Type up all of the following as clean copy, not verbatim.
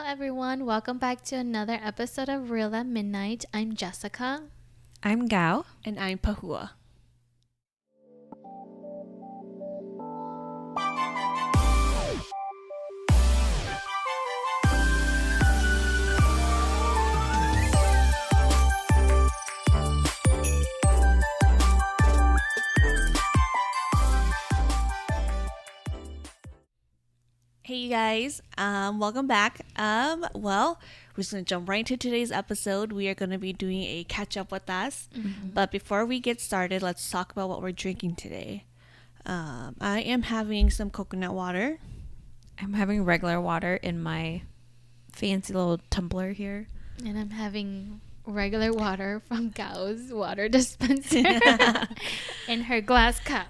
everyone. Welcome back to another episode of Real at Midnight. I'm Jessica. I'm Gao. And I'm Pahua. Hey you guys, welcome back. We're just gonna jump right into today's episode. We are gonna be doing a catch up with us. But before we get started, let's talk about what we're drinking today. I am having some coconut water. I'm having regular water in my fancy little tumbler here. And I'm having regular water from Gao's water dispenser in her glass cup.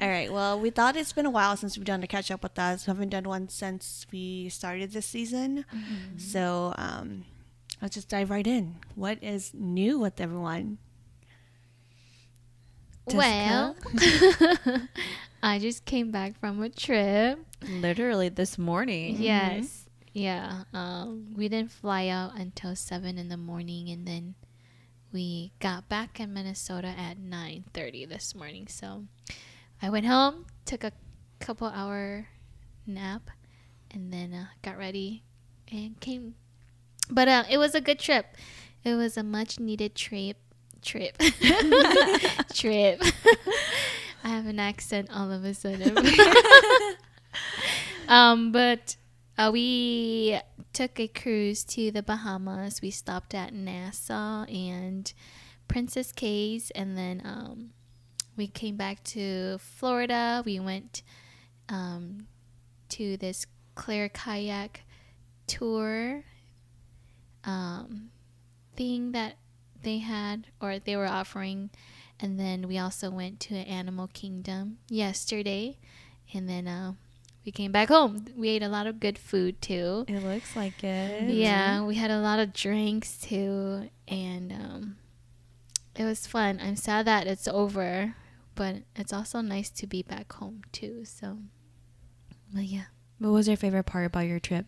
All right, well, we thought it's been a while since we've done a catch up with us. We haven't done one since we started this season. So let's just dive right in. What is new with everyone? Well, I just came back from a trip. Literally this morning. Yes. Yeah. We didn't fly out until 7 in the morning, and then we got back in Minnesota at 9:30 this morning. So I went home, took a couple hour nap, and then got ready and came. But it was a good trip. It was a much needed trip. Trip. I have an accent all of a sudden. But we took a cruise to the Bahamas. We stopped at Nassau and Princess Cays, and then we came back to Florida. We went to this Claire kayak tour thing that they had, or they were offering. And then we also went to Animal Kingdom yesterday. And then we came back home. We ate a lot of good food too. It looks like it. Yeah, we had a lot of drinks too. And it was fun. I'm sad that it's over, but it's also nice to be back home too. So, but yeah. What was your favorite part about your trip?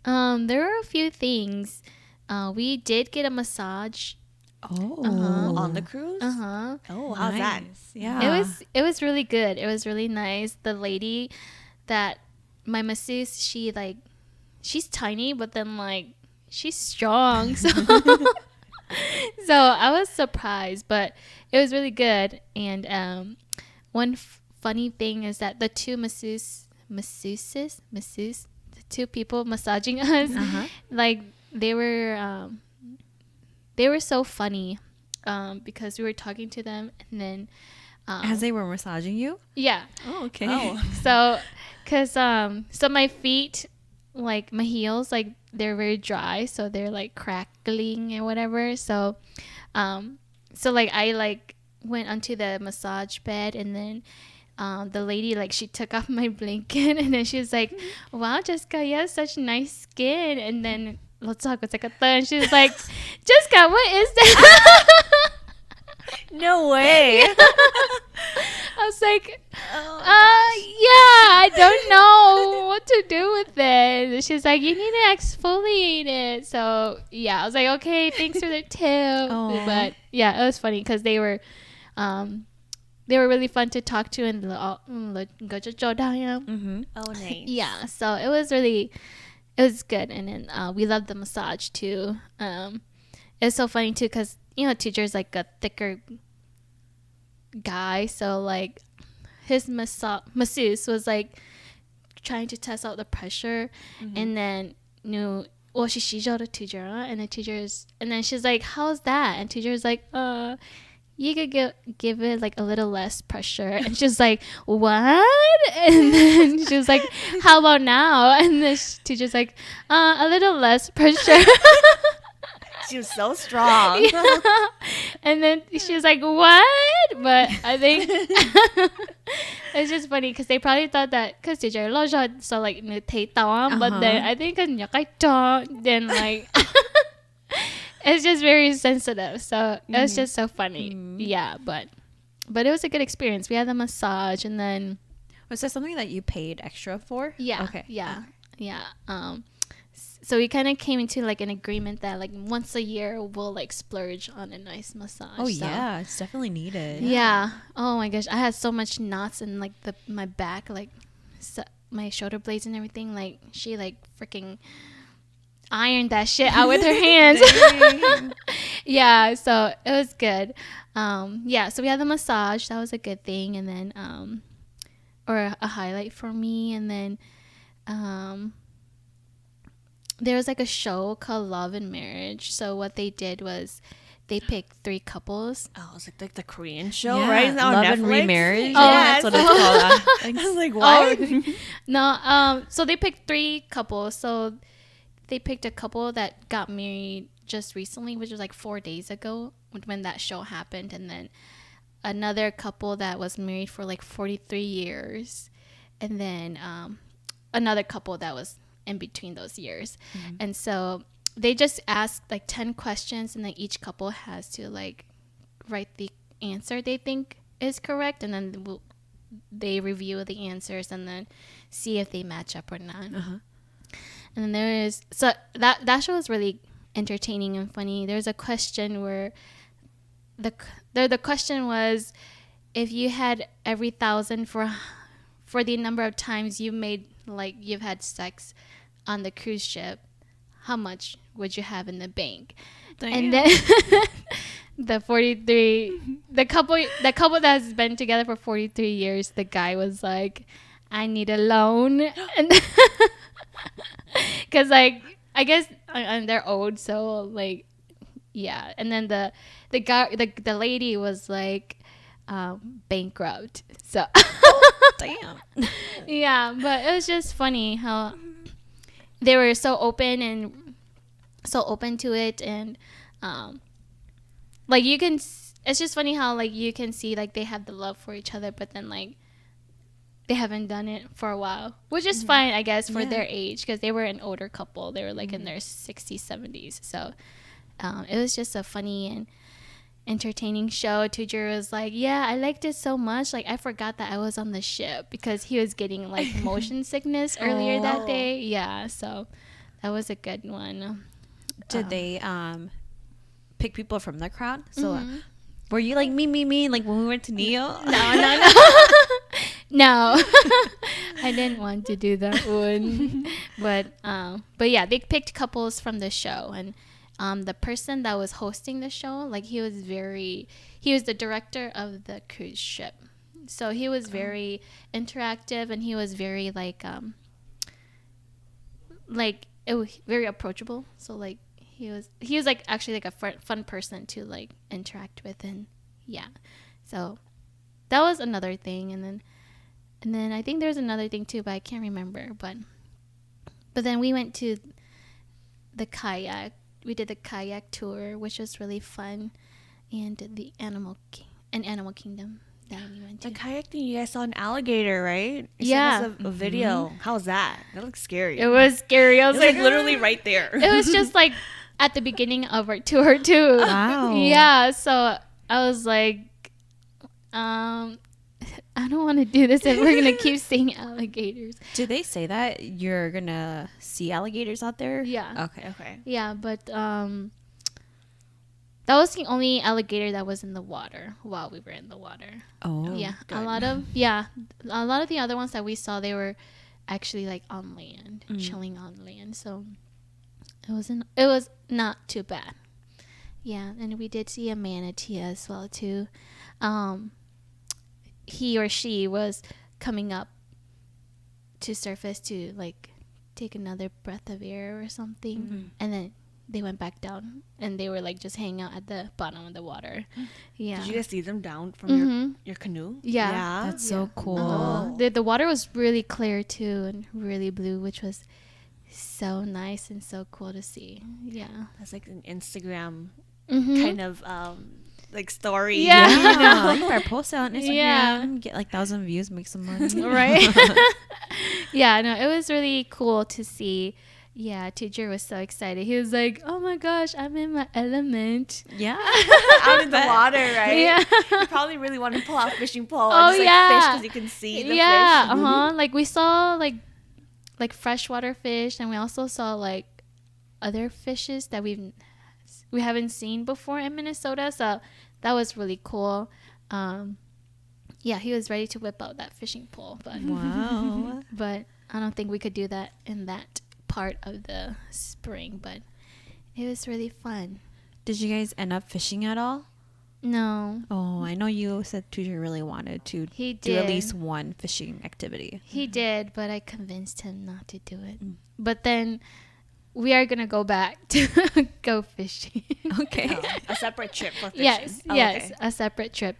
There were a few things. We did get a massage. Oh, On the cruise? Oh, how's that? Yeah. It was really good. It was really nice. The lady that my masseuse, she's tiny, but then she's strong. So so I was surprised, but it was really good. And one funny thing is that the two masseuses, the two people massaging us, they were so funny because we were talking to them, and then as they were massaging you? Yeah. Oh, okay. Oh. So so my feet, my heels, they're very dry, so they're crackling and whatever. So I went onto the massage bed, and then the lady, she took off my blanket, and then she was like, "Wow, Jessica, you have such nice skin." And then and she was like, "Jessica, what is that?" No way. I was like, yeah, I don't know what to do with it. She's like, "You need to exfoliate it." So yeah, I was like, "Okay, thanks for the tip." But yeah, it was funny because they were really fun to talk to, and Oh, nice. yeah, so it was good. And then we loved the massage too. It's so funny too because teacher's a thicker guy, so his masseuse was trying to test out the pressure, and then she showed the teacher, and then she's like, "How's that?" And teacher's like, "You could give it a little less pressure." And she's like, "What?" And then she was like, "How about now?" And the teacher's like, "A little less pressure." She was so strong. Yeah. And then she was like, "What?" But I think it's just funny because they probably thought that because teacher lo so but then I think then it's just very sensitive, so it was just so funny. Yeah, but it was a good experience. We had the massage, and then Was that something that you paid extra for? Yeah. Okay. Yeah. Yeah. So we kind of came into like an agreement that like once a year we'll like splurge on a nice massage. Oh, so. yeah. It's definitely needed. Yeah. Oh my gosh, I had so much knots in like my back, like my shoulder blades and everything. Like she like freaking ironed that shit out with her hands. Yeah. So it was good. Yeah. So we had the massage. That was a good thing, and then or a highlight for me, and then there was like a show called Love and Marriage. So what they did was they picked 3 couples. Oh, it's like the Korean show, Yeah, right? Love On and Netflix? Remarriage. Oh, Yeah, that's what it's called. I was like, what? Oh. No, so they picked 3 couples. So they picked a couple that got married just recently, which was like 4 days ago when that show happened, and then another couple that was married for like 43 years, and then another couple that was in between those years. And so they just asked like 10 questions, and then each couple has to like write the answer they think is correct, and then they review the answers and then see if they match up or not. And then there is, so that show is really entertaining and funny. There's a question where the question was, if you had every 1,000 for the number of times you've had sex on the cruise ship, how much would you have in the bank? Damn. And then the couple that's been together for 43 years, the guy was like, I need a loan. And because like I guess they're old, so like yeah. And then the guy, the lady was like bankrupt, so Damn. yeah. But it was just funny how they were so open to it, and like you can, it's just funny how like you can see like they have the love for each other, but then like they haven't done it for a while, which is fine, I guess, for their age, because they were an older couple. They were like in their 60s, 70s. So it was just a funny and entertaining show. Tujer was like, yeah, I liked it so much. Like, I forgot that I was on the ship, because he was getting like motion sickness earlier that day. Yeah, so that was a good one. Did they pick people from the crowd? So were you like me like when we went to Neo? No. No, I didn't want to do that one. But yeah, they picked couples from the show, and the person that was hosting the show, like he was the director of the cruise ship. So he was very interactive, and he was very like it was very approachable. So like he was like actually like a fun person to like interact with, and yeah. So that was another thing, and then I think there's another thing too, but I can't remember. But then we went to the kayak. We did the kayak tour, which was really fun, and the animal kingdom that we went to. The kayak thing, you guys saw an alligator, right? You Yeah. sent us a video. How's that? That looks scary. It was scary. I was It's like like, literally right there. it was just like at the beginning of our tour too. Wow. Yeah. So I was like, I don't want to do this if we're gonna keep seeing alligators. Did they say that you're gonna see alligators out there? Yeah. Okay. Yeah, but that was the only alligator that was in the water while we were in the water. Oh. Yeah, good. a lot of the other ones that we saw, they were actually like on land, chilling on land. So it was not too bad. Yeah, and we did see a manatee as well too. He or she was coming up to surface to like take another breath of air or something, and then they went back down, and they were like just hanging out at the bottom of the water. Yeah. Did you guys see them down from your canoe? Yeah. That's so cool. The water was really clear too, and really blue, which was so nice and so cool to see. Yeah. That's like an Instagram Mhm. kind of like story. Yeah. Yeah, you better post it on Instagram. Yeah. Get like 1,000 views, make some money. Right. Yeah, no, it was really cool to see. Yeah, teacher was so excited. He was like, "Oh my gosh, I'm in my element." Yeah. Out in the water, right? Yeah. You probably really want to pull out fishing pole Oh, and just yeah. fish because you can see the Yeah, fish. Like we saw like freshwater fish, and we also saw like other fishes that we haven't seen before in Minnesota. So that was really cool. Yeah, he was ready to whip out that fishing pole, but Wow. but I don't think we could do that in that part of the spring. But it was really fun. Did you guys end up fishing at all? No, Oh, I know you said teacher really wanted to he do did. at least one fishing activity. He did, but I convinced him not to do it. But then we are gonna go back to go fishing. Okay. Oh, a separate trip for fishing. Yes, Oh, yes, okay. a separate trip.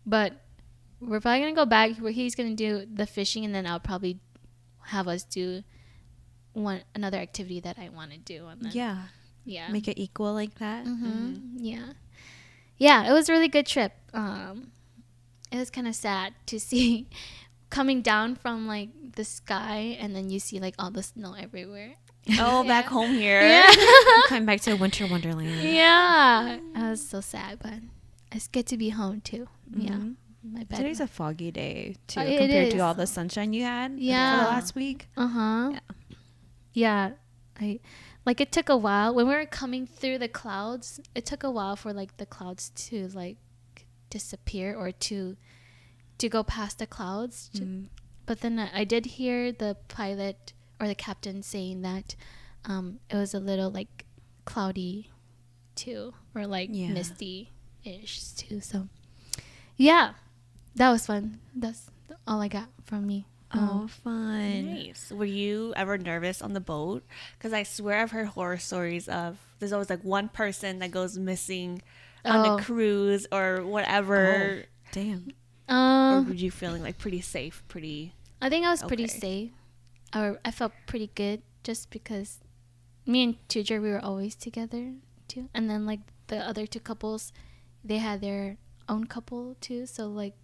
But we're probably gonna go back where he's gonna do the fishing, and then I'll probably have us do another activity that I want to do. And then, Yeah. yeah, Make it equal like that. yeah. It was a really good trip. It was kind of sad to see coming down from like the sky, and then you see like all the snow everywhere. Oh, back home here. Yeah. Come back to winter wonderland. Yeah, I was so sad, but it's good to be home too. Yeah, Mhm. my bed. Today's a foggy day too, It compared to is. all the sunshine you had for Yeah. the last week. Yeah. Like it took a while when we were coming through the clouds. It took a while for like the clouds to like disappear or to go past the clouds. But then I did hear the pilot or the captain saying that it was a little like cloudy too, or like misty-ish too. So yeah, that was fun. That's all I got from me. Oh, fun. Nice. Were you ever nervous on the boat? Because I swear I've heard horror stories of there's always like one person that goes missing on a cruise or whatever. Oh, damn. Or were you feeling like pretty safe? I think I was pretty Okay. safe. Or I felt pretty good just because me and Tujer, we were always together too. And then like the other two couples, they had their own couple too. So like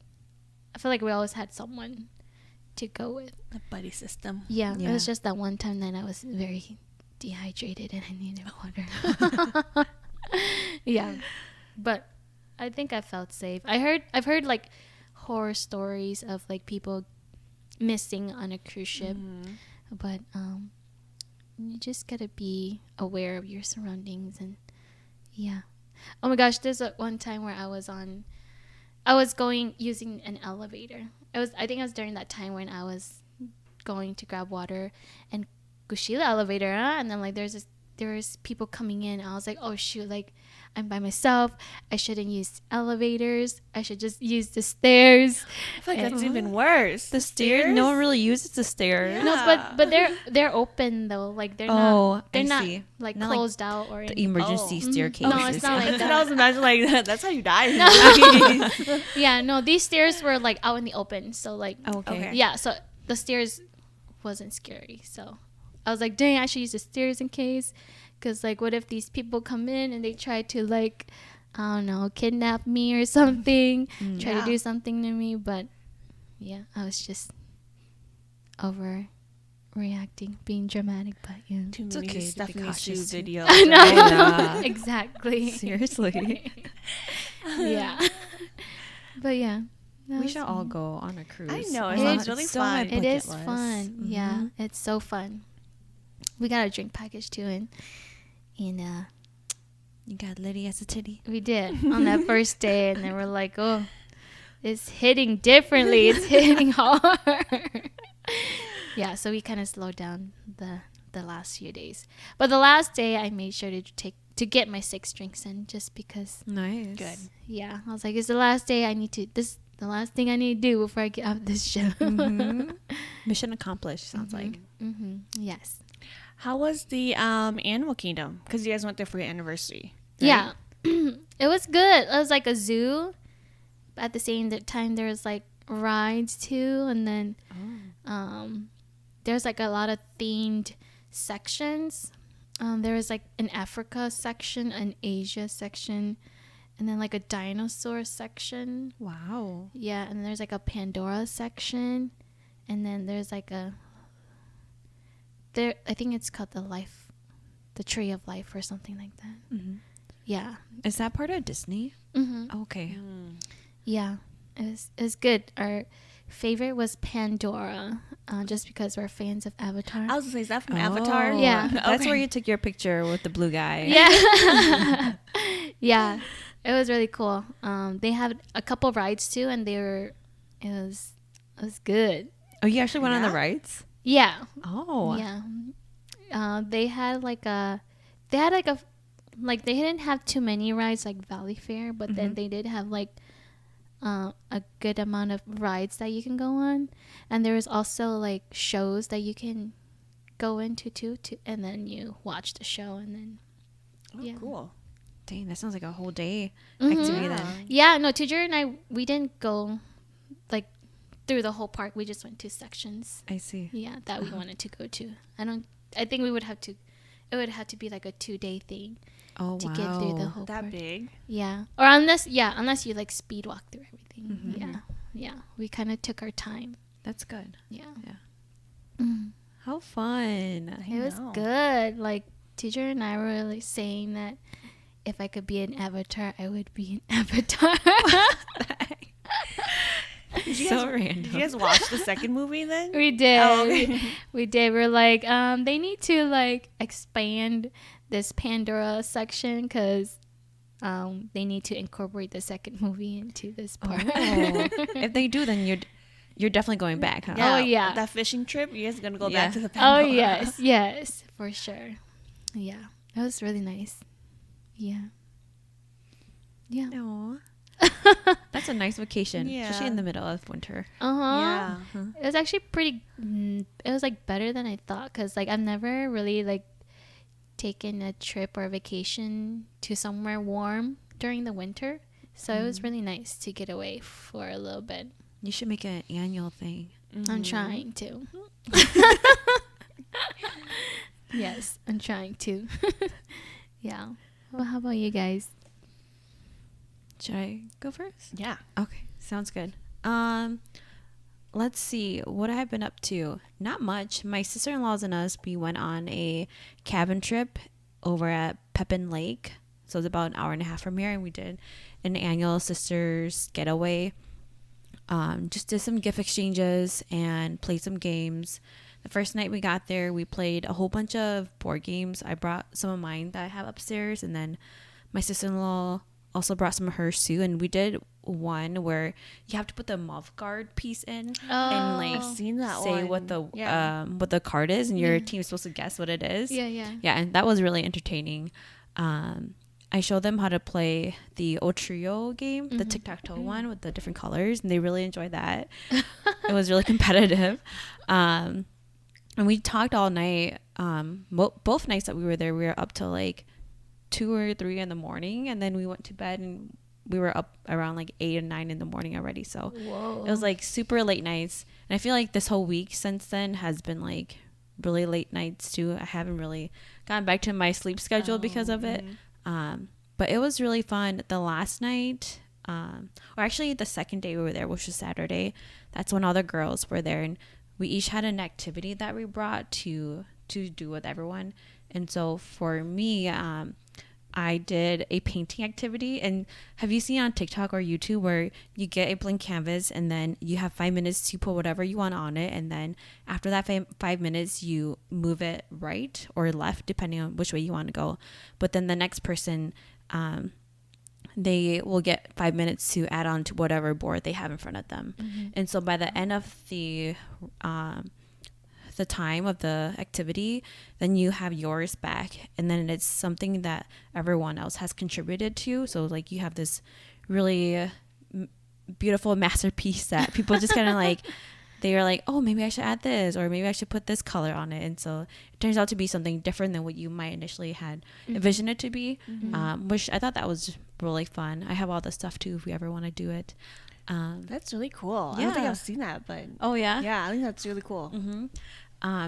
I feel like we always had someone to go with. A buddy system. Yeah, Yeah. it was just that one time that I was very dehydrated and I needed water. Yeah, but I think I felt safe. I've heard like horror stories of like people missing on a cruise ship, but you just gotta be aware of your surroundings. And yeah, oh my gosh, there's one time where I was going using an elevator. I think it was during that time when I was going to grab water and Gushila elevator, and then like there's people coming in. I was like, oh shoot, like I'm by myself. I shouldn't use elevators. I should just use the stairs. I feel like that's even worse. The stairs? No one really uses the stairs. Yeah. No, but they're open though. Like they're not see. like Not like closed out or The anything. emergency Mhm. staircase. No, it's not like That's what I was imagining. Like that's how you die. No. Yeah, no, these stairs were like out in the open. So like Okay. yeah, so the stairs wasn't scary. So I was like, dang, I should use the stairs in case. Because, like, what if these people come in and they try to, like, I don't know, kidnap me or something, try to do something to me. But, yeah, I was just overreacting, being dramatic. But, yeah. Too It's many okay to be Stephanie Sue cautious too. videos. I know. right? Yeah. Exactly. Seriously. Yeah. But, yeah. that We was should all go on a cruise. I know, it sounds really still on my fun. It bucket is list. fun. Yeah, Mhm. it's so fun. We got a drink package too, and You got Liddy as a titty. we did on that first day, and then we're like, oh, it's hitting differently. It's hitting hard. Yeah, so we kind of slowed down the last few days, but the last day I made sure to get my 6 drinks in, just because. Nice. Good. Yeah, I was like, it's the last day. The last thing I need to do before I get off this show. Mhm. Mission accomplished, sounds like. Yes. How was the Animal Kingdom? Because you guys went there for your anniversary. right? Yeah. It was good. It was like a zoo. But at the same time, there was like rides too. And then there's like a lot of themed sections. There was like an Africa section, an Asia section, and then like a dinosaur section. Wow. Yeah. And then there's like a Pandora section. And then there's like a there. I think it's called the Tree of Life or something like that. Mm-hmm. Yeah. Is that part of Disney? Mm-hmm. Okay. Yeah, it was good. Our favorite was Pandora, just because we're fans of Avatar. I was gonna say, is that from Avatar? Yeah. That's Okay. where you took your picture with the blue guy. Yeah. Yeah, it was really cool. They had a couple rides too, and it was good. Oh, you actually went on the Yeah? rides? Yeah. Oh. Yeah. They had like they didn't have too many rides like Valley Fair, but then they did have like a good amount of rides that you can go on, and there was also like shows that you can go into too, and then you watch the show, and then Oh, cool. Dang, that sounds like a whole day Mhm. activity Yeah. then. Yeah, no, Teacher and I, we didn't go like through the whole park. We just went to sections. I see. Yeah, that we wanted to go to. I think it would have to be like a 2-day thing Oh, to wow. get through the whole That park. big? Yeah. Or unless you like speed walk through everything. Mhm. Yeah. Yeah. We kind of took our time. That's good. Yeah. Yeah. Mm. How fun. It was know. good. Like, Teacher and I were like saying that if I could be an avatar, I would be an avatar. Did you So guys, random. Did you guys watch the second movie then? We did. Oh, okay. We did. We're like, they need to like expand this Pandora section because they need to incorporate the second movie into this part. Oh. If they do, then you're definitely going back, huh? Oh, yeah. That fishing trip, you guys gonna go Yeah. back to the Oh Pandora. yes, for sure. Yeah, it was really nice. Yeah. Yeah. No. That's a nice vacation, especially Yeah. in the middle of winter. Uh-huh. Yeah. It was actually pretty. It was like better than I thought because like I've never really like taken a trip or a vacation to somewhere warm during the winter, so it was really nice to get away for a little bit. You should make an annual thing. I'm trying to. Yes, I'm trying to. Yeah. Well, how about you guys? Should I go first? Yeah. Okay, sounds good. Let's see what I've been up to. Not much. My sister-in-laws and us, we went on a cabin trip over at Pepin Lake. So it's about an hour and a half from here, and we did an annual sisters getaway. Just did some gift exchanges and played some games. The first night we got there, we played a whole bunch of board games. I brought some of mine that I have upstairs, and then my sister-in-law also brought some of hers too. And we did one where you have to put the mouth guard piece in and like I've seen that say one. what the Yeah. what the card is, and your Yeah. team's supposed to guess what it is. Yeah. Yeah, and that was really entertaining. I showed them how to play the O Trio game, the tic-tac-toe one with the different colors, and they really enjoyed that. It was really competitive. And we talked all night. Both nights that we were there, we were up till like 2 or 3 in the morning, and then we went to bed, and we were up around like 8 or 9 in the morning already. So Whoa. it was like super late nights. And I feel like this whole week since then has been like really late nights too. I haven't really gotten back to my sleep schedule because of it. But it was really fun. The last night, or actually the second day we were there, which was Saturday, that's when all the girls were there, and we each had an activity that we brought to do with everyone. And so for me, I did a painting activity. And have you seen on TikTok or YouTube where you get a blank canvas and then you have 5 minutes to put whatever you want on it, and then after that 5 minutes you move it right or left depending on which way you want to go, but then the next person they will get 5 minutes to add on to whatever board they have in front of them. And so by the end of the time of the activity, then you have yours back, and then it's something that everyone else has contributed to. So like you have this really beautiful masterpiece that people just kind of like, they are like, oh, maybe I should add this, or maybe I should put this color on it. And so it turns out to be something different than what you might initially had envisioned it to be, which I thought that was really fun. I have all the stuff too if we ever want to do it. That's really cool. I don't think Yeah. I've seen that, but Oh yeah. yeah, I think that's really cool.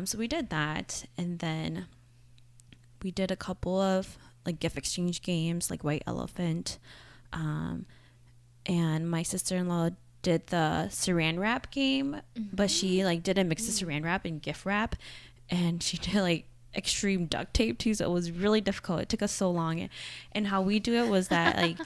So we did that, and then we did a couple of like gift exchange games like White Elephant, and my sister-in-law did the saran wrap game, but she like didn't mix the saran wrap and gift wrap, and she did like extreme duct tape too, so it was really difficult. It took us so long. And how we do it was that like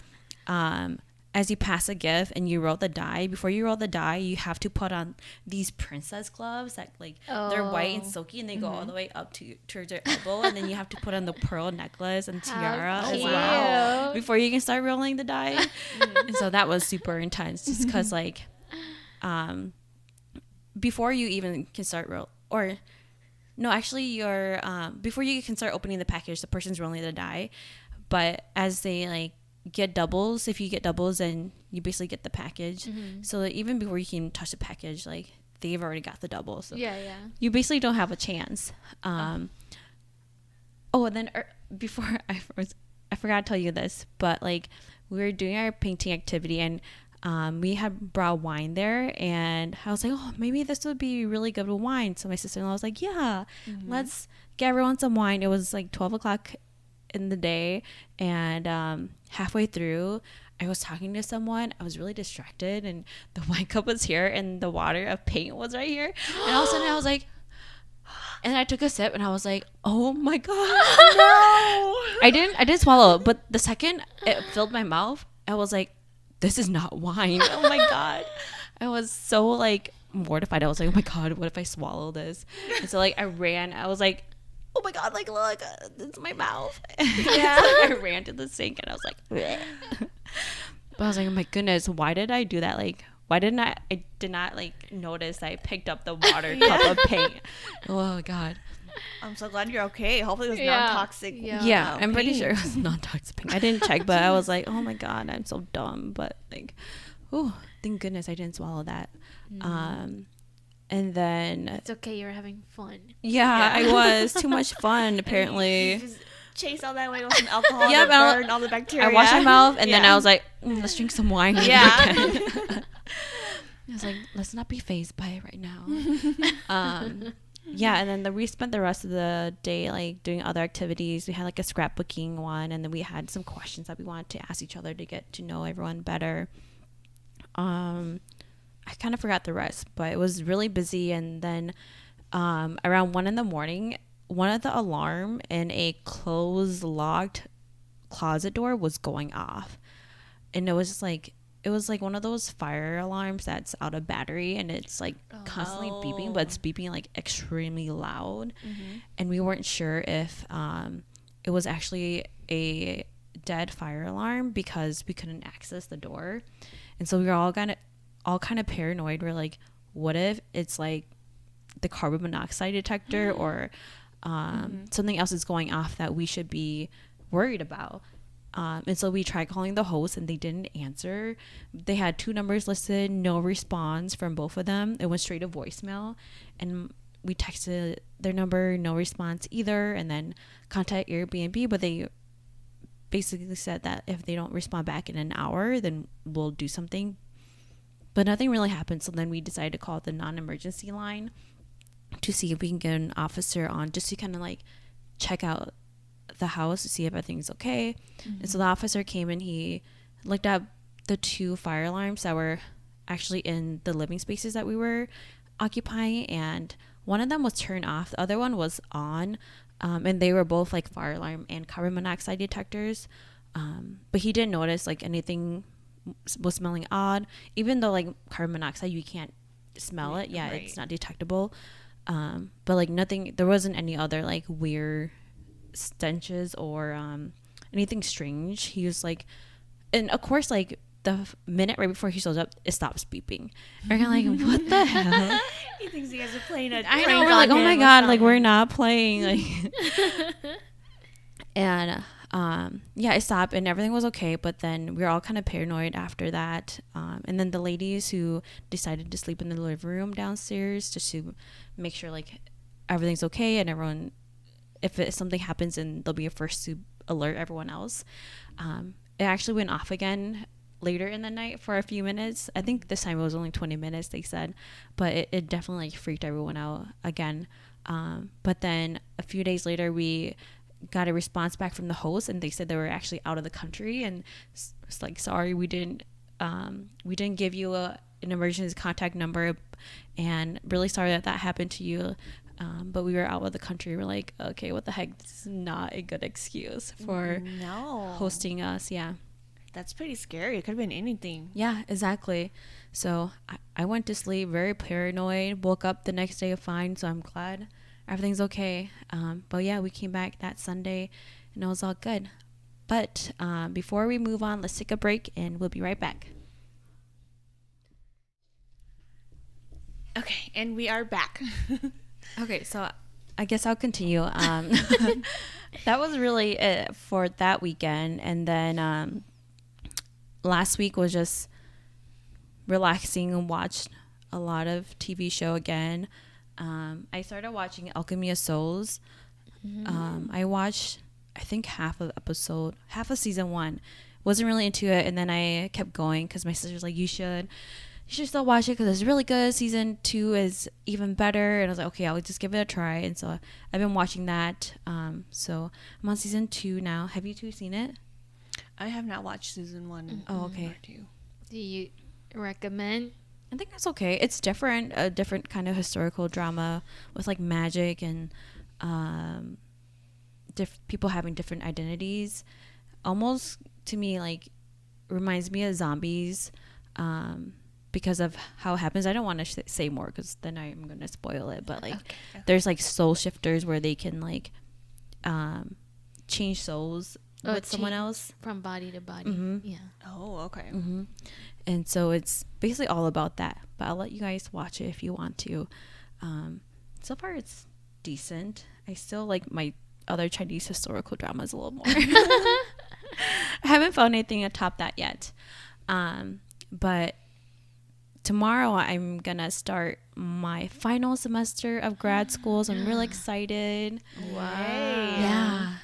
as you pass a gift and you roll the die, before you roll the die, you have to put on these princess gloves that like they're white and silky, and they go all the way up to towards your elbow, and then you have to put on the pearl necklace and tiara as well before you can start rolling the die. And so that was super intense, just because like before you even can start before you can start opening the package, the person's rolling the die. But as they like get doubles, if you get doubles, then you basically get the package. So that even before you can touch the package, like they've already got the double. So you basically don't have a chance. And then before I forgot to tell you this, but like we were doing our painting activity, and we had brought wine there, and I was like, oh, maybe this would be really good with wine. So my sister-in-law was like, yeah, let's get everyone some wine. It was like 12 o'clock in the day, and halfway through I was talking to someone. I was really distracted, and the wine cup was here and the water of paint was right here, and all of a sudden I was like, and I took a sip and I was like, oh my god, no. I didn't swallow it, but the second it filled my mouth, I was like, this is not wine. Oh my god. I was so like mortified. I was like, oh my god, what if I swallow this? And so like I ran. I was like, oh my god, like look, it's my mouth. Yeah. So, like, I ran to the sink and I was like, bleh. But I was like, oh my goodness, why did I do that? Like, why didn't I did not like notice that I picked up the water cup of paint. Oh god. I'm so glad you're okay. Hopefully it was non-toxic. Yeah, I'm pretty sure it was non-toxic paint. I didn't check, but I was like, oh my god, I'm so dumb. But like, oh, thank goodness I didn't swallow that. And then it's okay, you're having fun. Yeah, I was too much fun apparently. You just chase all that way with some alcohol. Yeah, burn all the bacteria. I washed my mouth, and then I was like, let's drink some wine. Yeah. I was like, let's not be fazed by it right now. Yeah, and then we spent the rest of the day like doing other activities. We had like a scrapbooking one, and then we had some questions that we wanted to ask each other to get to know everyone better. I kind of forgot the rest, but it was really busy. And then around 1 a.m, one of the alarm in a closed locked closet door was going off, and it was just like, it was like one of those fire alarms that's out of battery, and it's like constantly beeping, but it's beeping like extremely loud. And we weren't sure if it was actually a dead fire alarm because we couldn't access the door. And so we were all kind of paranoid. We're like, what if it's like the carbon monoxide detector or something else is going off that we should be worried about? And so we tried calling the host, and they didn't answer. They had 2 numbers listed, no response from both of them. It went straight to voicemail, and we texted their number, no response either. And then contact Airbnb, but they basically said that if they don't respond back in an hour, then we'll do something. But nothing really happened. So then we decided to call the non-emergency line to see if we can get an officer on, just to kind of like check out the house to see if everything's okay. And so the officer came, and he looked at the 2 fire alarms that were actually in the living spaces that we were occupying, and one of them was turned off, the other one was on, and they were both like fire alarm and carbon monoxide detectors. But he didn't notice like anything was smelling odd, even though like carbon monoxide, you can't smell it. Right. It's not detectable. But like nothing, there wasn't any other like weird stenches or anything strange. He was like, and of course like the minute right before he shows up, it stops beeping. We're kind of like, what the hell? He thinks you guys are playing a I know, we're like, oh my god, like we're not playing, like. And yeah, it stopped and everything was okay, but then we were all kind of paranoid after that. And then the ladies who decided to sleep in the living room downstairs just to make sure like everything's okay, and everyone, if something happens, and they'll be a first to alert everyone else. It actually went off again later in the night for a few minutes. I think this time it was only 20 minutes, they said, but it definitely freaked everyone out again. But then a few days later, we got a response back from the host, and they said they were actually out of the country, and it's like, sorry, we didn't give you an emergency contact number, and really sorry that happened to you. But we were out of the country. We're like, okay, what the heck? This is not a good excuse for hosting us. Yeah. That's pretty scary. It could have been anything. Yeah, exactly. So I went to sleep very paranoid, woke up the next day fine. So I'm glad everything's okay. But yeah, we came back that Sunday and it was all good. But before we move on, let's take a break and we'll be right back. Okay, and we are back. Okay, so I guess I'll continue. That was really it for that weekend. And then last week was just relaxing and watched a lot of TV show again. I started watching Alchemy of Souls. I watched, I think, half of season 1. Wasn't really into it, and then I kept going because my sister was like, you should still watch it because it's really good. Season 2 is even better. And I was like, okay, I'll just give it a try. And so I've been watching that. So I'm on season 2 now. Have you two seen it? I have not watched season 1. Oh, okay. Or 2. Do you recommend? I think that's okay. It's different, a different kind of historical drama with like magic and people having different identities. Almost to me, like, reminds me of zombies because of how it happens. I don't want to say more because then I'm going to spoil it. But like, there's like soul shifters where they can like change souls with someone else from body to body. Mm-hmm. Yeah. Oh, okay. Mm-hmm. And so it's basically all about that. But I'll let you guys watch it if you want to. So far, it's decent. I still like my other Chinese historical dramas a little more. I haven't found anything to top that yet. But tomorrow I'm gonna start my final semester of grad school, so I'm really excited. Wow. Yeah.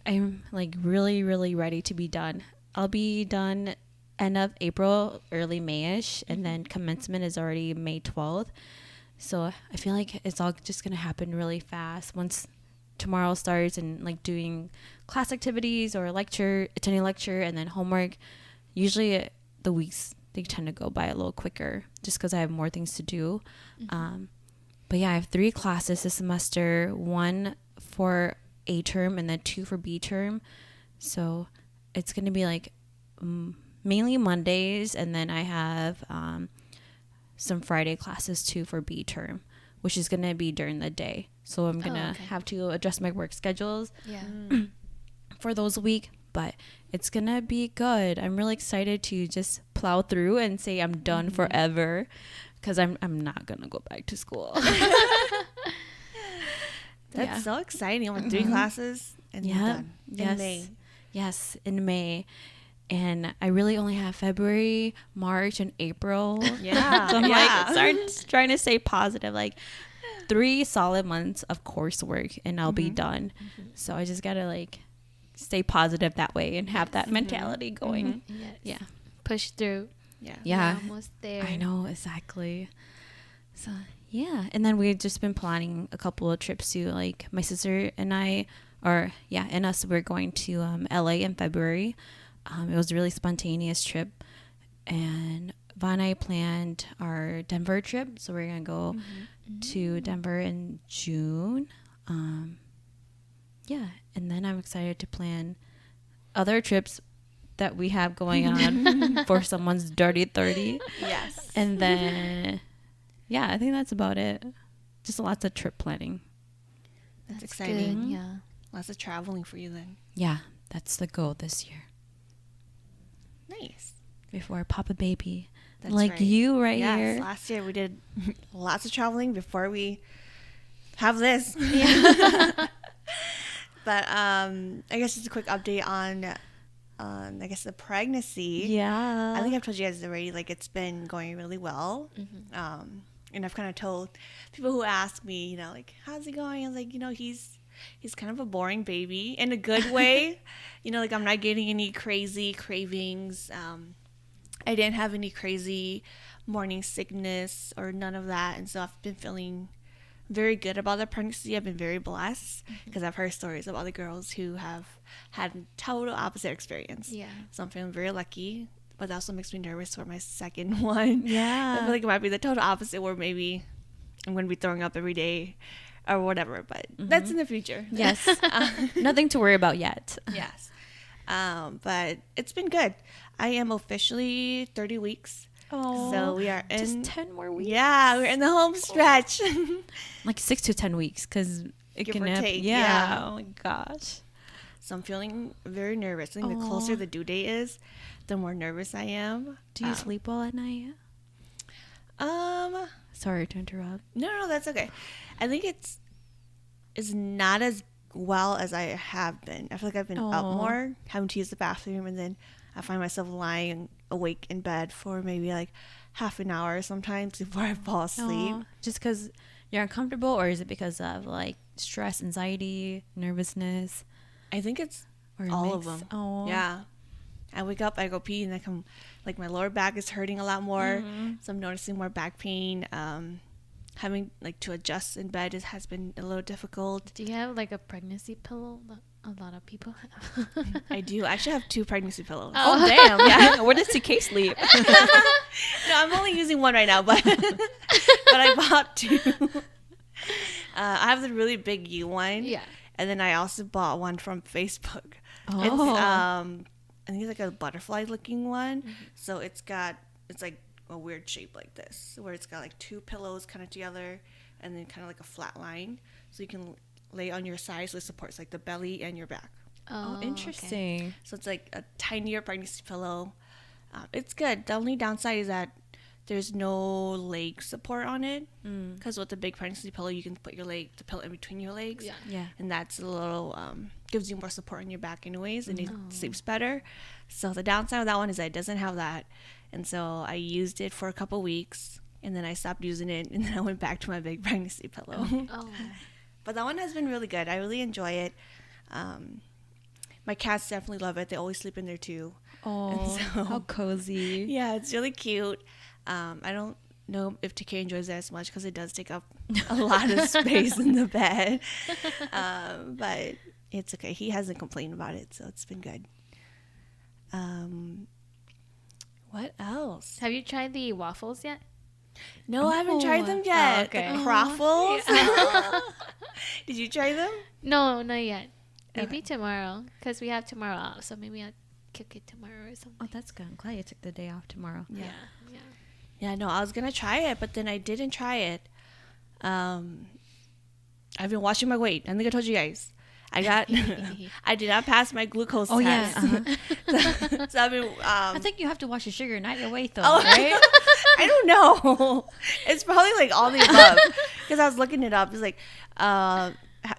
I'm like really, really ready to be done. I'll be done end of April, early May-ish, and then commencement is already May 12th. So I feel like it's all just gonna happen really fast once tomorrow starts, and like doing class activities or attending lecture and then homework. Usually the weeks, they tend to go by a little quicker just because I have more things to do. But yeah, I have 3 classes this semester, 1 for A term and then 2 for B term. So it's going to be like mainly Mondays, and then I have some Friday classes too for B term, which is going to be during the day. So I'm going to have to adjust my work schedules for those weeks. But it's going to be good. I'm really excited to just plow through and say I'm done forever, because I'm not going to go back to school. That's so exciting. Like 3 classes and you're done. In May. Yes, in May. And I really only have February, March, and April. Yeah. So I'm like trying to stay positive. Like 3 solid months of coursework and I'll be done. So I just got to like stay positive that way and have that mentality going. Yes. Yeah. Push through. Yeah. Yeah. We're almost there. I know, exactly. So yeah. And then we've just been planning a couple of trips to, like, my sister and I, and us, we're going to LA in February. It was a really spontaneous trip, and Vaughn and I planned our Denver trip, so we're gonna go to Denver in June. And then I'm excited to plan other trips that we have going on for someone's dirty 30. Yes. And then I think that's about it. Just lots of trip planning. That's exciting. Good. Yeah. Lots of traveling for you then. Yeah, that's the goal this year. Nice. Before I pop a baby. That's like right. you right yes, here. Last year we did lots of traveling before we have this. But I guess just a quick update on I guess the pregnancy. Yeah. I think I've told you guys already, like, it's been going really well. And I've kind of told people who ask me, you know, like, how's it going? I was like, you know, he's kind of a boring baby in a good way. You know, like, I'm not getting any crazy cravings. I didn't have any crazy morning sickness or none of that. And so I've been feeling very good about the pregnancy. I've been very blessed because I've heard stories of other girls who have had a total opposite experience. Yeah. So I'm feeling very lucky, but that also makes me nervous for my second one. Yeah. I feel like it might be the total opposite, where maybe I'm going to be throwing up every day or whatever. But that's in the future. Yes. Nothing to worry about yet. Yes. But it's been good. I am officially 30 weeks. Oh, So we are in just 10 more weeks. Yeah, we're in the home stretch. Like 6 to 10 weeks because it Give can or have, take, yeah. yeah. Oh my gosh. So I'm feeling very nervous. I think the closer the due date is, the more nervous I am. Do you sleep well at night? Um, Sorry to interrupt. no, that's okay. I think it's not as well as I have been. I feel like I've been up more, having to use the bathroom, and then I find myself lying awake in bed for maybe like half an hour sometimes before I fall asleep. Just because you're uncomfortable, or is it because of like stress, anxiety, nervousness? I think it's Or a all of mix? them. Oh. Yeah. I wake up, I go pee, and I come, like my lower back is hurting a lot more. So I'm noticing more back pain. Having like to adjust in bed has been a little difficult. Do you have like a pregnancy pillow that a lot of people have? I do. I actually have 2 pregnancy pillows. Oh, damn. Yeah. Where does TK sleep? No, I'm only using one right now, but I bought 2. I have the really big U one. Yeah. And then I also bought one from Facebook. Oh. It's I think it's like a butterfly looking one. So it's like a weird shape like this, where it's got like 2 pillows kind of together and then kind of like a flat line. So you can lay on your side, so it supports like the belly and your back. Oh, Okay. interesting. So it's like a tinier pregnancy pillow. It's good. The only downside is that there's no leg support on it, because with the big pregnancy pillow you can put the pillow in between your legs. Yeah. Yeah. And that's a little gives you more support on your back anyways, and it sleeps better. So the downside of that one is that it doesn't have that. And so I used it for a couple weeks, and then I stopped using it, and then I went back to my big pregnancy pillow. Oh. But that one has been really good. I really enjoy it. My cats definitely love it. They always sleep in there too. Oh, so- how cozy. Yeah, it's really cute. I don't know if TK enjoys it as much because it does take up a lot of space in the bed. But it's okay. He hasn't complained about it, so it's been good. What else? Have you tried the waffles yet? No, I haven't tried them yet. Oh, okay. The croffles. Did you try them? No, not yet. Maybe Okay. tomorrow, because we have tomorrow off. So maybe I'll cook it tomorrow or something. Oh, that's good. I'm glad you took the day off tomorrow. Yeah. Yeah, no, I was gonna try it, but then I didn't try it. I've been watching my weight. I think I told you guys. I did not pass my glucose Oh, yeah. test. So I've been. I think you have to watch your sugar, not your weight, though, Oh, right? I don't know. It's probably like all the above. Because I was looking it up. It's like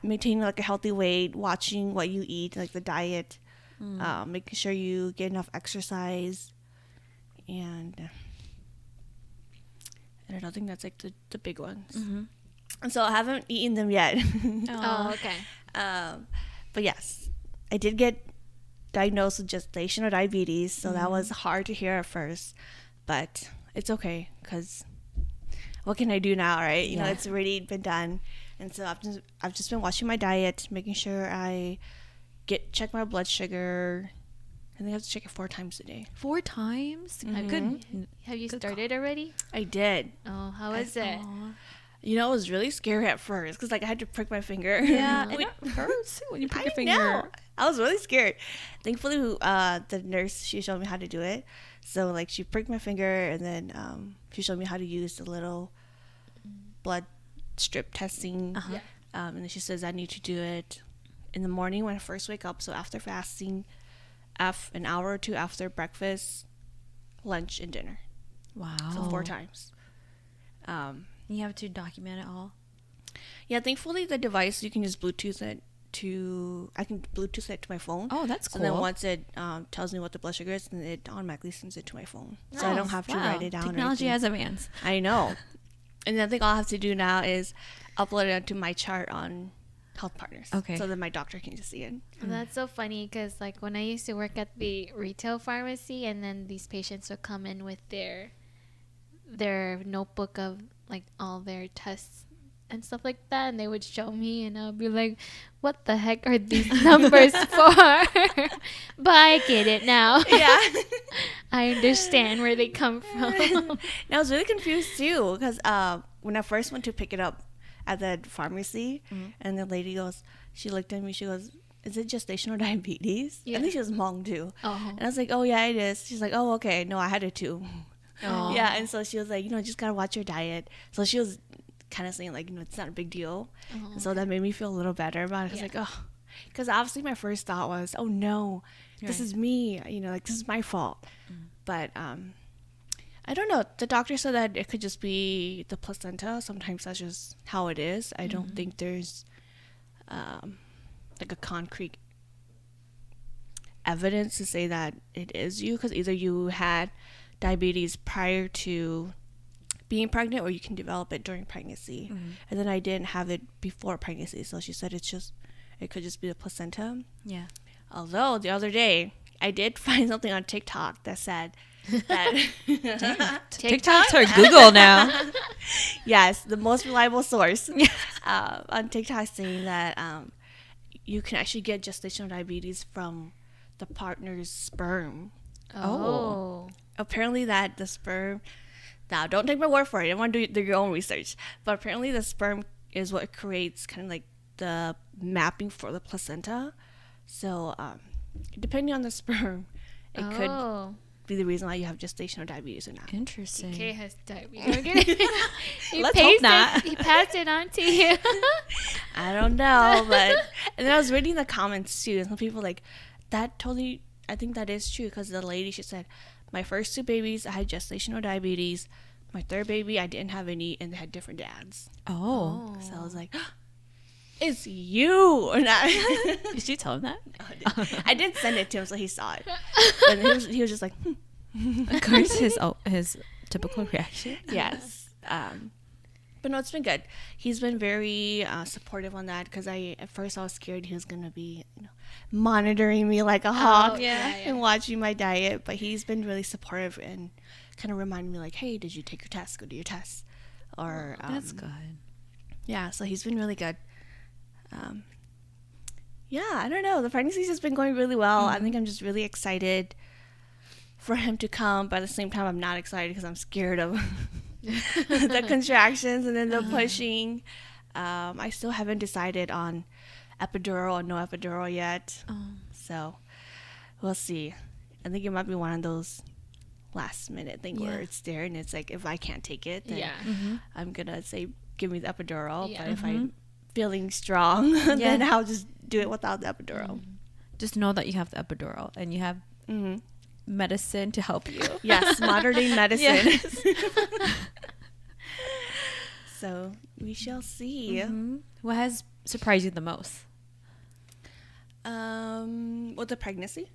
maintaining like a healthy weight, watching what you eat, like the diet, making sure you get enough exercise, and I don't know. I think that's like the big ones. And so I haven't eaten them yet. Oh, okay. But yes, I did get diagnosed with gestational diabetes, so that was hard to hear at first, but it's okay because what can I do now, right? You know, it's already been done, and so I've just been watching my diet, making sure I check my blood sugar. I think I have to check it 4 times a day. 4 times? Have you started already? I did. Oh, how is it? You know, it was really scary at first because like I had to prick my finger. Yeah, and it hurts when you prick your finger. know. I was really scared. Thankfully, the nurse, she showed me how to do it. So like she pricked my finger, and then she showed me how to use the little blood strip testing. And then she says I need to do it in the morning when I first wake up. So after fasting, an hour or 2 after breakfast, lunch, and dinner. Wow. So 4 times. You have to document it all. Yeah, thankfully the device, you can just Bluetooth it I can Bluetooth it to my phone. Oh, that's So cool. then once it tells me what the blood sugar is, then it automatically sends it to my phone. So I don't have to write it down. Technology or has anything. advanced. I know. And I think all I have to do now is upload it onto my chart on Health Partners. Okay. So then my doctor can just see it. Well, that's so funny because like when I used to work at the retail pharmacy, and then these patients would come in with their notebook of like all their tests and stuff like that, and they would show me, and I'll be like, what the heck are these numbers for? But I get it now. Yeah. I understand where they come from. And I was really confused too because when I first went to pick it up at the pharmacy, and the lady goes, she looked at me, she goes, is it gestational diabetes? Yeah. I think she was Hmong too. Oh. And I was like, oh yeah, it is. She's like, oh, okay. No, I had it too. Oh. Yeah, and so she was like, just gotta watch your diet. So she was kind of saying like, it's not a big deal. And so that made me feel a little better about it. I was like, oh, because obviously my first thought was, oh no, this is me. Like this is my fault. But I don't know. The doctor said that it could just be the placenta. Sometimes that's just how it is. I don't think there's like a concrete evidence to say that it is you, because either you had diabetes prior to being pregnant or you can develop it during pregnancy. And then I didn't have it before pregnancy, so she said it could just be the placenta. Yeah. Although the other day I did find something on TikTok that said that TikTok's her Google now. yes, the most reliable source on TikTok saying that you can actually get gestational diabetes from the partner's sperm. Oh. Apparently that the sperm, now don't take my word for it, I want to do your own research, but apparently the sperm is what creates kind of like the mapping for the placenta. So depending on the sperm, it could be the reason why you have gestational diabetes or not. Interesting. DK has diabetes. Let's hope not. He passed it on to you. I don't know, but and then I was reading the comments too, and some people like that totally. I think that is true, because the lady, she said, my first 2 babies I had gestational diabetes. My third baby I didn't have any, and they had different dads. Oh. So I was like, it's you or not? Did she tell him that? I did send it to him, so he saw it, and he was just like, Of course, his typical reaction. yes. But no, it's been good. He's been very supportive on that, because at first I was scared he was gonna be monitoring me like a hawk and watching my diet, but he's been really supportive and kind of reminding me like, hey, did you take your test? Go do your test. Or That's good. Yeah, so he's been really good. Yeah, I don't know. The pregnancy's just been going really well. I think I'm just really excited for him to come, but at the same time I'm not excited because I'm scared of the contractions and then the pushing. I still haven't decided on epidural or no epidural yet. So we'll see. I think it might be one of those last minute thing where it's there and it's like, if I can't take it, then I'm gonna say give me the epidural. But if I'm feeling strong, then I'll just do it without the epidural. Just know that you have the epidural and you have medicine to help you. Yes, modern day medicine. So we shall see. What has surprised you the most? With the pregnancy,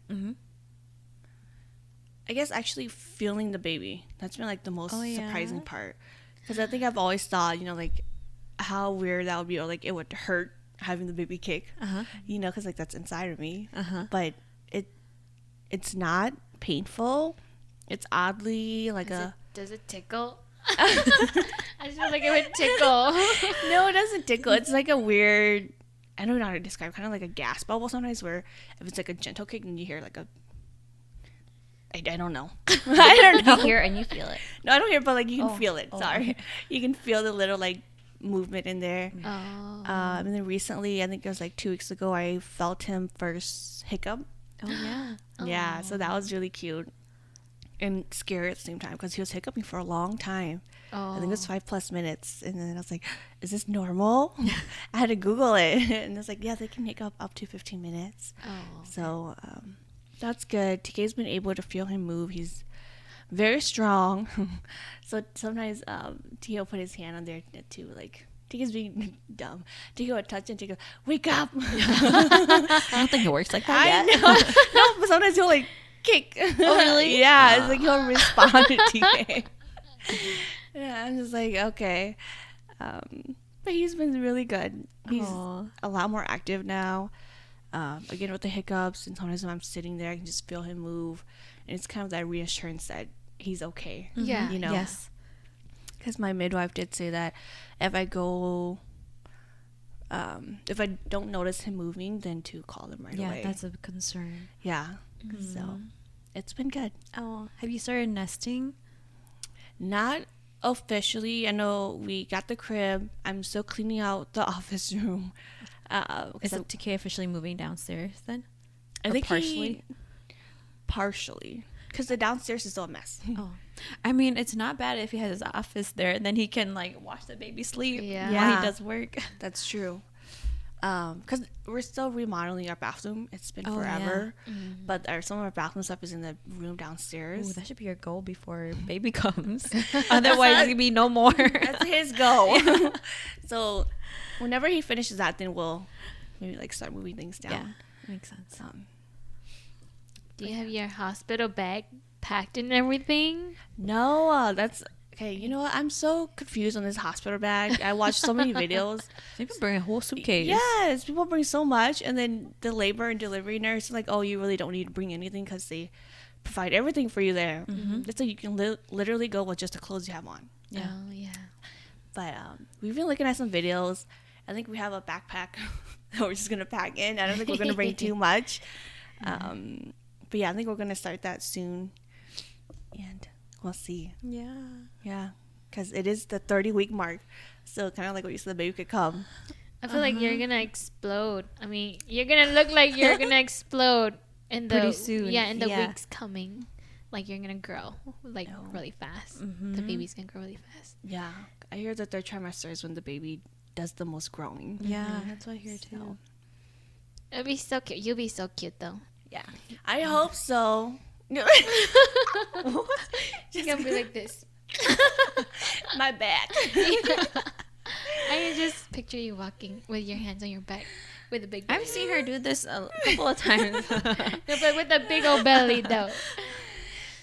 I guess actually feeling the baby. That's been like the most surprising part, because I think I've always thought, like how weird that would be, or like it would hurt having the baby kick, because like that's inside of me. But it's not painful. It's oddly like Does it tickle? I just feel like it would tickle. No, it doesn't tickle. It's like a weird, I don't know how to describe, kind of like a gas bubble sometimes, where if it's like a gentle kick and you hear like I don't know. I don't know. You hear and you feel it. No, I don't hear, but like you can feel it. Sorry. Okay. You can feel the little like movement in there. Oh. And then recently, I think it was like 2 weeks ago, I felt him first hiccup. Oh yeah. Yeah, so that was really cute and scary at the same time, because he was hiccuping for a long time. I think it was 5+ minutes, and then I was like, is this normal? I had to Google it, and it's like, yeah, they can hiccup up to 15 minutes. So that's good. TK's been able to feel him move. He's very strong. So sometimes TK will put his hand on there too, like TK's being dumb. TK would touch and TK would, wake up. I don't think it works like that yet. I know. No, but sometimes he'll like kick. Oh really? Yeah, it's like he'll respond to TK. Yeah, I'm just like, okay. But he's been really good. He's a lot more active now. Again, with the hiccups, and sometimes when I'm sitting there, I can just feel him move. And it's kind of that reassurance that he's okay. Yeah. Yes. Because my midwife did say that if I don't notice him moving, then to call him right away. Yeah, that's a concern. Yeah. So it's been good. Oh, have you started nesting? Not officially, I know we got the crib. I'm still cleaning out the office room. Is TK officially moving downstairs then? I Or think partially? partially. Because the downstairs is still a mess. Oh, I mean, it's not bad if he has his office there, and then he can like watch the baby sleep Yeah. while Yeah. he does work. That's true. Because we're still remodeling our bathroom. It's been Oh, forever. yeah. But some of our bathroom stuff is in the room downstairs. Ooh, that should be your goal before baby comes. Otherwise, it's gonna be no more. That's his goal. So whenever he finishes that, then we'll maybe like start moving things Yeah, down. makes sense. Do you have your hospital bag packed and everything? No, that's okay. You know what? I'm so confused on this hospital bag. I watched so many videos. So you can bring a whole suitcase. Yes, people bring so much, and then the labor and delivery nurse is like, "Oh, you really don't need to bring anything because they provide everything for you there. It's like you can literally go with just the clothes you have on." Yeah. Oh, yeah. But we've been looking at some videos. I think we have a backpack that we're just gonna pack in. I don't think we're gonna bring too much. But yeah, I think we're gonna start that soon, and we'll see. Yeah. Yeah, because it is the 30-week mark, so kind of like what you said, the baby could come. I feel like you're gonna explode. I mean, you're gonna look like you're gonna explode in the Pretty soon, Yeah, in the yeah. weeks coming. Like you're gonna grow like No. really fast. Mm-hmm. The baby's gonna grow really fast. Yeah, I hear the third trimester is when the baby does the most growing. Yeah, that's what I hear too. So, It'll be so cute. You'll be so cute though. yeah, I hope so. You're gonna be like this. My back. I can just picture you walking with your hands on your back with a big. I've seen her do this a couple of times. No, but with a big old belly though.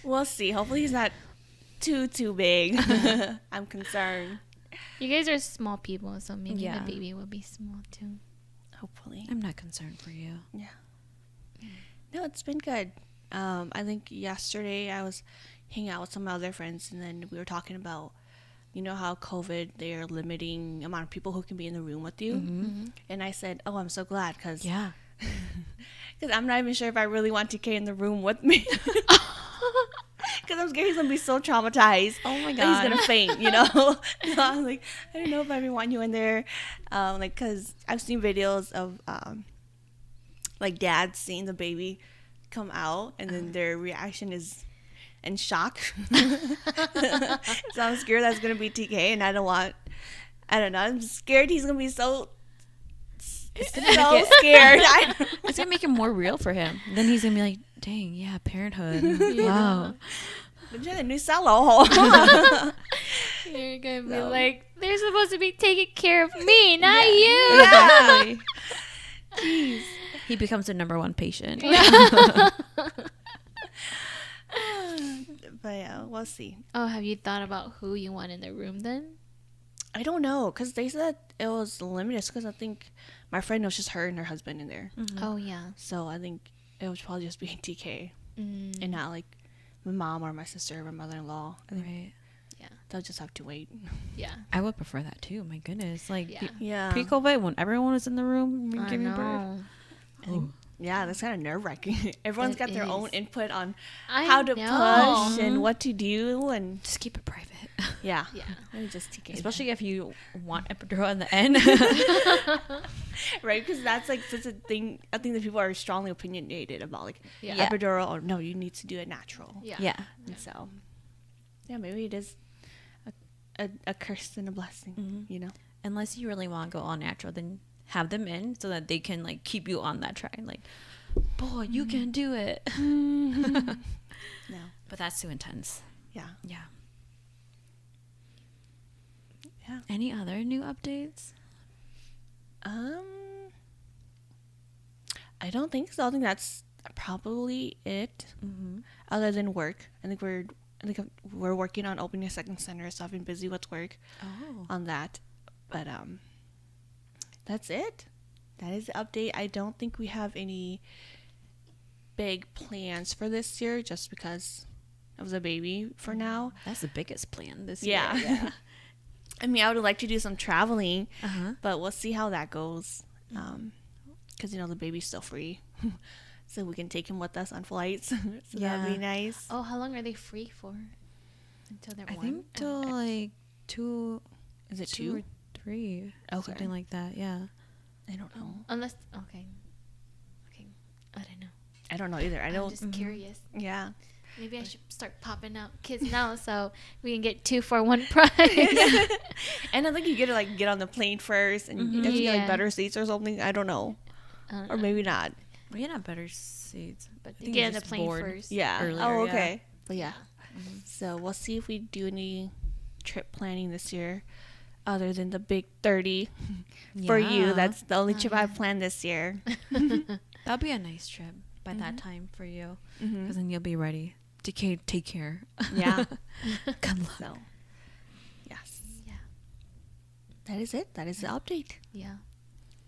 We'll see. Hopefully he's not too big. I'm concerned. You guys are small people, so maybe Yeah. the baby will be small too. Hopefully. I'm not concerned for you. Yeah. No, it's been good. I think yesterday I was hanging out with some of my other friends, and then we were talking about, you know, how COVID, they're limiting amount of people who can be in the room with you. And I said, oh, I'm so glad because Yeah. I'm not even sure if I really want TK in the room with me. Because I'm scared he's going to be so traumatized. Oh my that he's God. going to faint, you know? So I'm like, I don't know if I even want you in there. Because I've seen videos of, like, dads seeing the baby come out, and then their reaction is in shock. So I'm scared that's going to be TK, and I don't know. I'm scared he's going to be so scared. It's gonna make it more real for him. Then he's gonna be like, "Dang, yeah, parenthood. Wow." You're the new solo. You're gonna be No. like, they're supposed to be taking care of me, not you. Exactly. Jeez. He becomes the number one patient. But yeah, we'll see. Oh, have you thought about who you want in the room then? I don't know, because they said it was limited, because I think my friend was just her and her husband in there. Oh yeah. So I think it would probably just be TK and not like my mom or my sister or my mother-in-law. I think Right. they'll just have to wait. Yeah. I would prefer that too. My goodness, like Yeah. Yeah. pre-COVID, when everyone was in the room I giving birth. know. Oh. Yeah, that's kind of nerve-wracking. Everyone's It got their own is. input on I how to know. push and what to do, and Just keep it private. yeah. Yeah. Maybe just TK. Especially if you want epidural in the end. Right, because that's like such a thing. I think that people are strongly opinionated about, like Yeah. epidural, or no, you need to do it natural. Yeah. Yeah. And so, yeah, maybe it is a curse and a blessing, you know. Unless you really want to go all natural, then have them in so that they can like keep you on that track. Like, boy, you can do it. No. But that's too intense. Yeah. Yeah. Yeah. Any other new updates? I don't think so. I think that's probably it. Mm-hmm. Other than work, I think we're working on opening a second center, so I've been busy with work Oh. on that. But that's it. That is the update. I don't think we have any big plans for this year, just because of the baby for now. That's the biggest plan this Yeah. year. Yeah. I mean, I would like to do some traveling, Uh-huh. but we'll see how that goes. Because, you know, the baby's still free. So we can take him with us on flights. So that'd be Yeah. nice. Oh, how long are they free for? until they're I one? think till like 2. Is it 2 2? or 3? Okay. Something like that. Yeah. I don't know. Unless okay, I don't know. I don't know either. I I'm don't. just curious. Yeah. Maybe I should start popping out kids now so we can get 2 for 1 price. And I think you get to like get on the plane first, and you have to get like Yeah. better seats or something. I don't know, or maybe not. We can have better seats. But I you think get you're on the just plane bored. first. Yeah. Earlier, Oh, yeah. okay. But yeah. So we'll see if we do any trip planning this year, other than the big 30 for you. Yeah. That's the only Oh, trip yeah. I've planned this year. That'll be a nice trip by that time for you. Because Mhm. then you'll be ready to take care. Yeah. Good luck. So, yes. Yeah. That is it. That is the update. Yeah.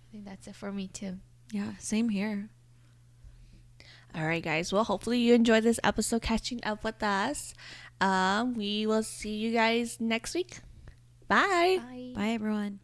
I think that's it for me too. Yeah, same here. All right, guys. Well, hopefully you enjoyed this episode catching up with us. We will see you guys next week. Bye. Bye. Bye, everyone.